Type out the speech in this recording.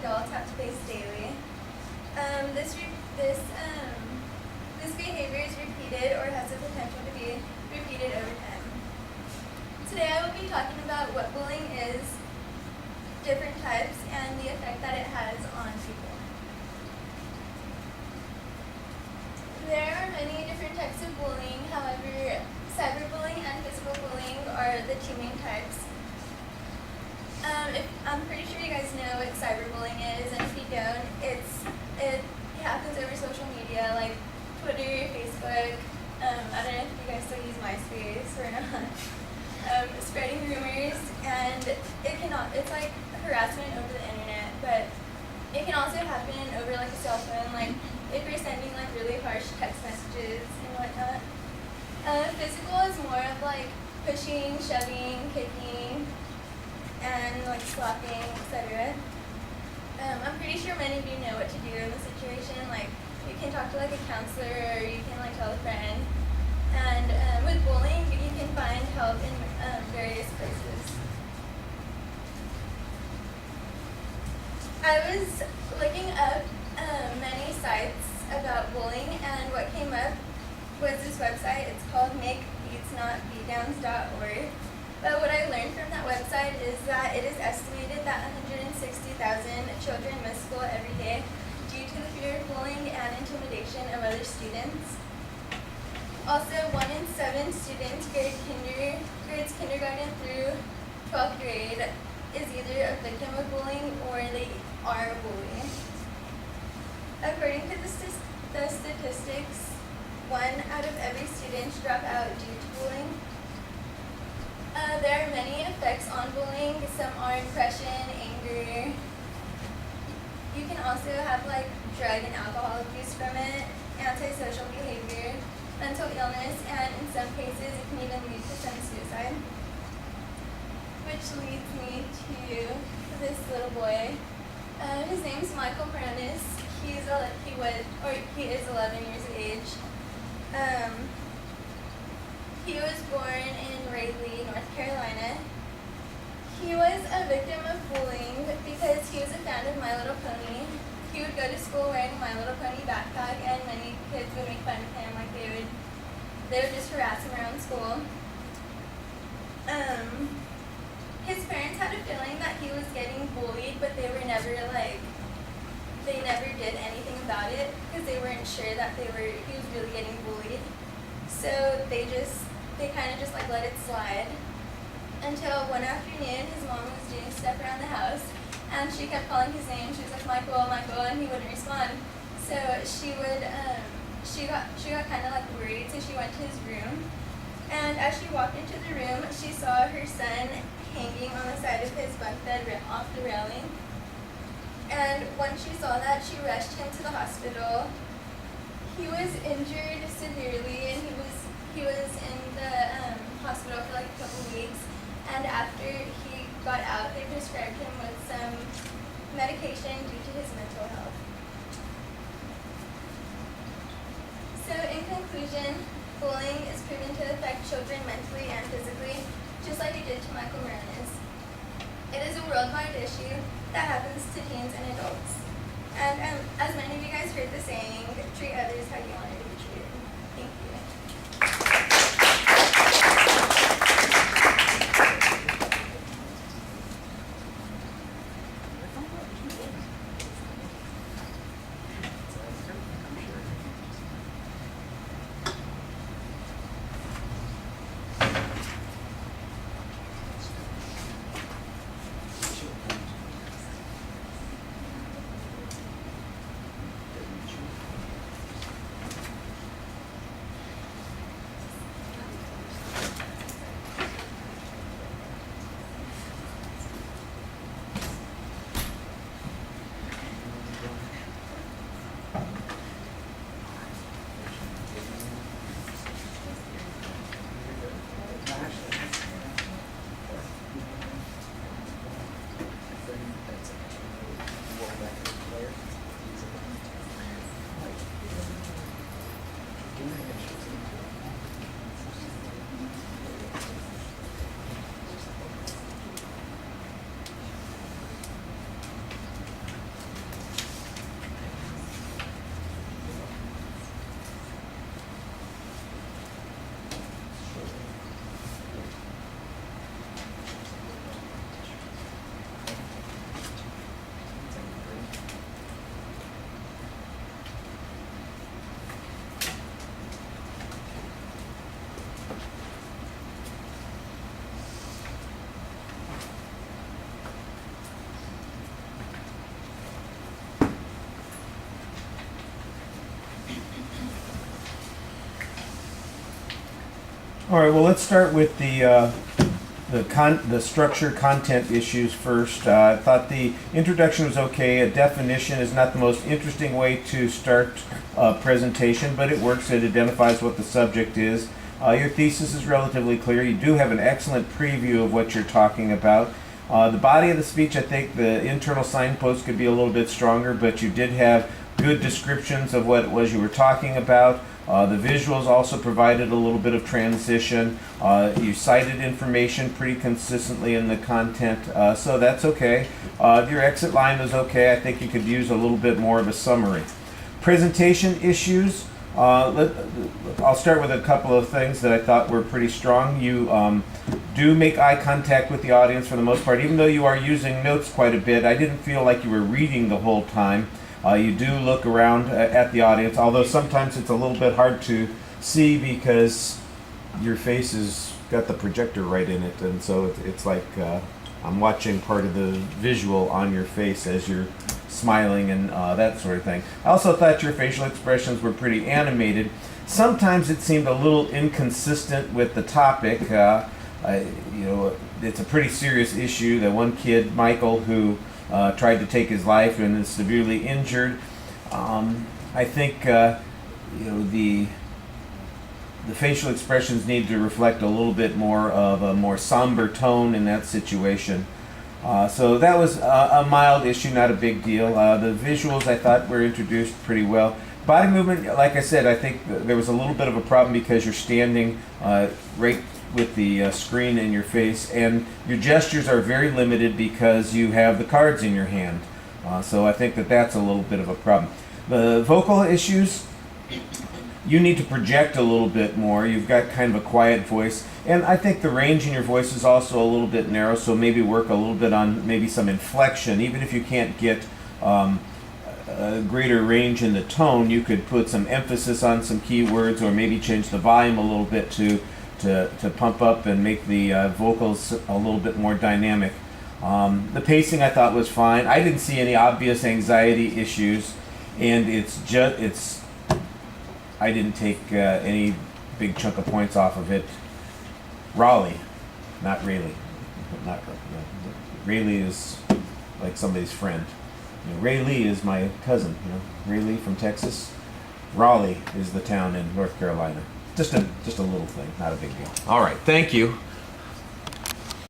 adults have to face daily. This behavior is repeated or has the potential to be repeated over time. Today I will be talking about what bullying is, different types, and the effect that it has on people. There are many different types of bullying. However, cyberbullying and physical bullying are the two main types. I'm pretty sure you guys know what cyberbullying is, and if you don't, it happens over social media like Twitter, Facebook. I don't know if you guys still use MySpace or not. Spreading rumors, and it's like harassment over the internet, but it can also happen over like a cell phone, like if you're sending like really harsh text messages and whatnot. Physical is more of like pushing, shoving, kicking, and like slapping, etc. I'm pretty sure many of you know what to do in the situation. Like you can talk to like a counselor, or you can like tell a friend. And with bullying, you can find help in various places. I was looking up many sites about bullying, and what came up was this website. It's called makebeatsnotbeatdowns.org. But what I learned from that website is that it is estimated that 160,000 children miss school every day due to the fear of bullying and intimidation of other students. Also, 1 in 7 students grades kindergarten through 12th grade is either a victim of bullying or they are a bully. According to the statistics, 1 out of every student drop out due to bullying. There are many effects on bullying. Some are depression, anger. You can also have like drug and alcohol abuse from it, antisocial behavior, mental illness, and in some cases it can even lead to some suicide. Which leads me to this little boy. His name's Michael Bronis. He is 11 years of age. He was born in Raleigh, North Carolina. He was a victim of bullying because he was a fan of My Little Pony. He would go to school wearing a My Little Pony backpack, and many kids would make fun of him. Like they would just harass him around school. His parents had a feeling that he was getting bullied, but they never did anything about it because they weren't sure that he was really getting bullied. So they kind of just like let it slide until one afternoon his mom was doing stuff around the house, and she kept calling his name. She was like, Michael, Michael, and he wouldn't respond. So she got kind of like worried, so she went to his room. And as she walked into the room, she saw her son hanging on the side of his bunk bed off the railing. And when she saw that, she rushed him to the hospital. He was injured severely, and he was in the hospital for like a couple weeks. And after he got out, they prescribed him with some medication due to his mental health. So in conclusion, bullying is proven to affect children mentally and physically, just like it did to Michael Bronis. It is a worldwide issue that happens to teens and adults. And as many of you guys heard the saying, treat others how you want to be treated. Thank you. All right, well, let's start with the structure content issues first. I thought the introduction was okay. A definition is not the most interesting way to start a presentation, but it works. It identifies what the subject is. Your thesis is relatively clear. You do have an excellent preview of what you're talking about. The body of the speech, I think the internal signpost could be a little bit stronger, but you did have good descriptions of what it was you were talking about. The visuals also provided a little bit of transition. You cited information pretty consistently in the content, so that's okay. Your exit line was okay. I think you could use a little bit more of a summary. Presentation issues. I'll start with a couple of things that I thought were pretty strong. You do make eye contact with the audience for the most part. Even though you are using notes quite a bit, I didn't feel like you were reading the whole time. You do look around at the audience, although sometimes it's a little bit hard to see because your face has got the projector right in it, and so it's like I'm watching part of the visual on your face as you're smiling and that sort of thing. I also thought your facial expressions were pretty animated. Sometimes it seemed a little inconsistent with the topic. It's a pretty serious issue. The one kid, Michael, who tried to take his life and is severely injured. I think the facial expressions need to reflect a little bit more of a more somber tone in that situation. So that was a mild issue, not a big deal. The visuals I thought were introduced pretty well. Body movement, like I said, I think there was a little bit of a problem because you're standing right with the screen in your face, and your gestures are very limited because you have the cards in your hand. So I think that's a little bit of a problem. The vocal issues, you need to project a little bit more. You've got kind of a quiet voice, and I think the range in your voice is also a little bit narrow, so maybe work a little bit on maybe some inflection. Even if you can't get a greater range in the tone, you could put some emphasis on some keywords, or maybe change the volume a little bit to pump up and make the vocals a little bit more dynamic. The pacing I thought was fine. I didn't see any obvious anxiety issues, and I didn't take any big chunk of points off of it. Raleigh, not Rayleigh. Rayleigh is like somebody's friend. Rayleigh is my cousin. Rayleigh from Texas. Raleigh is the town in North Carolina. Just a little thing, not a big deal. All right, thank you.